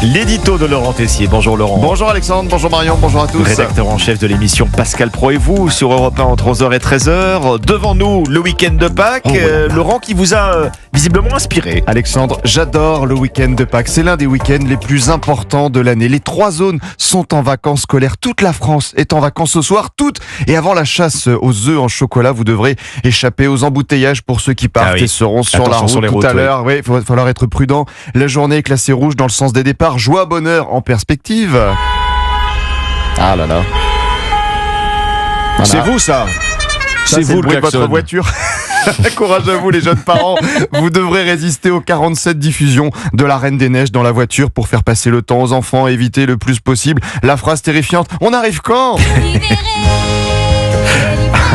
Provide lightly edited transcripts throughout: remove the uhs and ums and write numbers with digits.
L'édito de Laurent Tessier. Bonjour Laurent. Bonjour Alexandre, bonjour Marion, bonjour à tous. Rédacteur en chef de l'émission Pascal Pro et vous sur Europe 1 entre 11h et 13h. Devant nous, le week-end de Pâques. Laurent qui vous a visiblement inspiré. Alexandre, j'adore le week-end de Pâques. C'est l'un des week-ends les plus importants de l'année. Les 3 zones sont en vacances scolaires. Toute la France est en vacances ce soir. Toutes. Et avant la chasse aux œufs en chocolat, vous devrez échapper aux embouteillages pour ceux qui partent et seront sur Attention la route sur les tout routes, à l'heure. Oui, il va falloir être prudent. La journée est classée rouge dans le sens des départs. Joie, bonheur en perspective. Ah là là. Voilà. C'est vous ça. C'est vous le bruit de votre voiture. Courage à vous les jeunes parents. Vous devrez résister aux 47 diffusions de la Reine des Neiges dans la voiture pour faire passer le temps aux enfants et éviter le plus possible la phrase terrifiante « On arrive quand ?»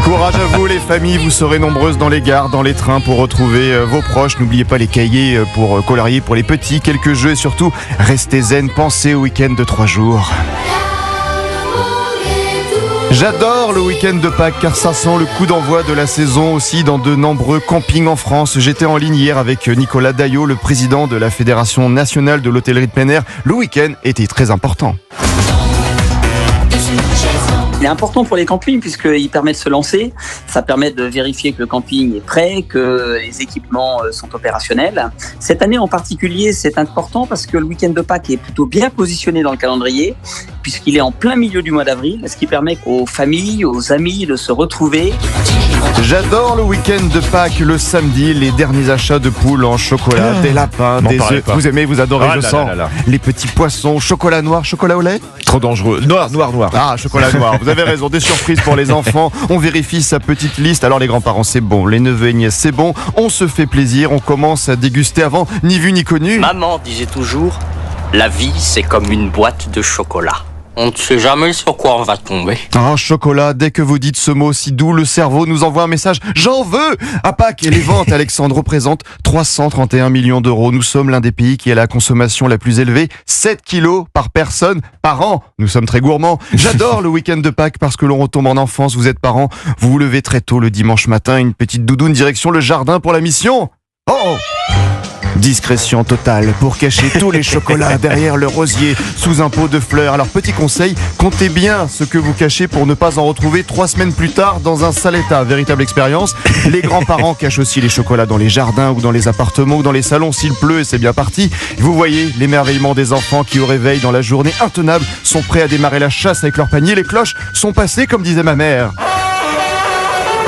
Courage à vous les familles, vous serez nombreuses dans les gares, dans les trains pour retrouver vos proches. N'oubliez pas les cahiers pour colorier pour les petits, quelques jeux et surtout restez zen, pensez au week-end de 3 jours. J'adore le week-end de Pâques car ça sent le coup d'envoi de la saison aussi dans de nombreux campings en France. J'étais en ligne hier avec Nicolas Daillot, le président de la Fédération nationale de l'hôtellerie de plein air. Le week-end était très important. Il est important pour les campings puisqu'il permet de se lancer, ça permet de vérifier que le camping est prêt, que les équipements sont opérationnels. Cette année en particulier, c'est important parce que le week-end de Pâques est plutôt bien positionné dans le calendrier puisqu'il est en plein milieu du mois d'avril, ce qui permet aux familles, aux amis de se retrouver. J'adore le week-end de Pâques, le samedi, les derniers achats de poules en chocolat, des lapins, des œufs. Vous aimez, vous adorez, je sens. Les petits poissons, chocolat noir, chocolat au lait. Trop dangereux. Noir. Ah, chocolat noir. Vous avez raison, des surprises pour les enfants. On vérifie sa petite liste. Alors les grands-parents, c'est bon. Les neveux et nièces, c'est bon. On se fait plaisir. On commence à déguster avant, ni vu ni connu. Maman disait toujours, la vie c'est comme une boîte de chocolat. On ne sait jamais sur quoi on va tomber. Ah, chocolat, dès que vous dites ce mot si doux, le cerveau nous envoie un message. J'en veux! À Pâques, et les ventes, Alexandre, représentent 331 millions d'euros. Nous sommes l'un des pays qui a la consommation la plus élevée. 7 kilos par personne par an. Nous sommes très gourmands. J'adore le week-end de Pâques parce que l'on retombe en enfance. Vous êtes parents, vous vous levez très tôt le dimanche matin, une petite doudoune direction le jardin pour la mission. Oh! Discrétion totale pour cacher tous les chocolats derrière le rosier sous un pot de fleurs. Alors petit conseil, comptez bien ce que vous cachez pour ne pas en retrouver 3 semaines plus tard dans un sale état. Véritable expérience. Les grands-parents cachent aussi les chocolats dans les jardins ou dans les appartements ou dans les salons s'il pleut et c'est bien parti. Vous voyez l'émerveillement des enfants qui au réveil dans la journée intenable sont prêts à démarrer la chasse avec leur panier. Les cloches sont passées comme disait ma mère.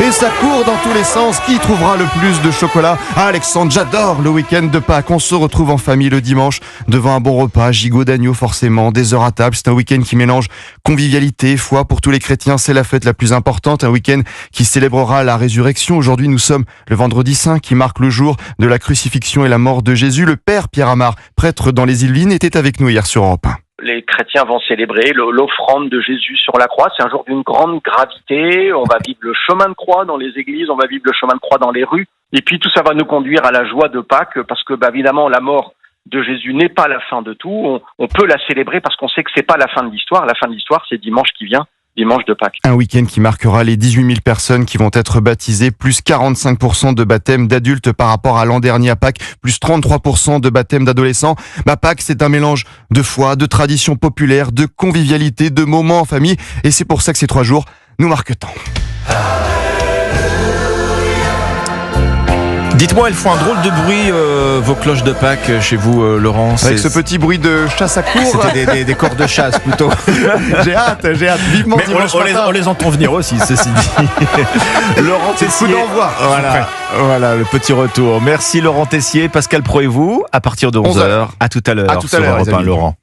Et ça court dans tous les sens. Qui trouvera le plus de chocolat? Ah, Alexandre, j'adore le week-end de Pâques. On se retrouve en famille le dimanche devant un bon repas, gigot d'agneau forcément, des heures à table. C'est un week-end qui mélange convivialité, foi. Pour tous les chrétiens, c'est la fête la plus importante. Un week-end qui célébrera la résurrection. Aujourd'hui, nous sommes le vendredi saint qui marque le jour de la crucifixion et la mort de Jésus. Le père Pierre Amar, prêtre dans les Yvelines, était avec nous hier sur Europe 1. Les chrétiens vont célébrer l'offrande de Jésus sur la croix. C'est un jour d'une grande gravité. On va vivre le chemin de croix dans les églises, on va vivre le chemin de croix dans les rues. Et puis tout ça va nous conduire à la joie de Pâques parce que évidemment la mort de Jésus n'est pas la fin de tout. On peut la célébrer parce qu'on sait que c'est pas la fin de l'histoire. La fin de l'histoire, c'est dimanche qui vient. Dimanche de Pâques. Un week-end qui marquera les 18 000 personnes qui vont être baptisées, plus 45% de baptêmes d'adultes par rapport à l'an dernier à Pâques, plus 33% de baptêmes d'adolescents. Pâques, c'est un mélange de foi, de traditions populaires, de convivialité, de moments en famille. Et c'est pour ça que ces 3 jours nous marquent tant. Dites-moi, elles font un drôle de bruit, vos cloches de Pâques chez vous, Laurent. Avec ce petit bruit de chasse à courre. C'était des corps de chasse plutôt. J'ai hâte, vivement dimanche matin. On les entend venir aussi, ceci dit. Laurent Tessier. Coup d'envoi. Voilà, le petit retour. Merci Laurent Tessier, Pascal Pro et vous, à partir de 11h. À tout à l'heure. À tout à l'heure, Europe 1, Laurent.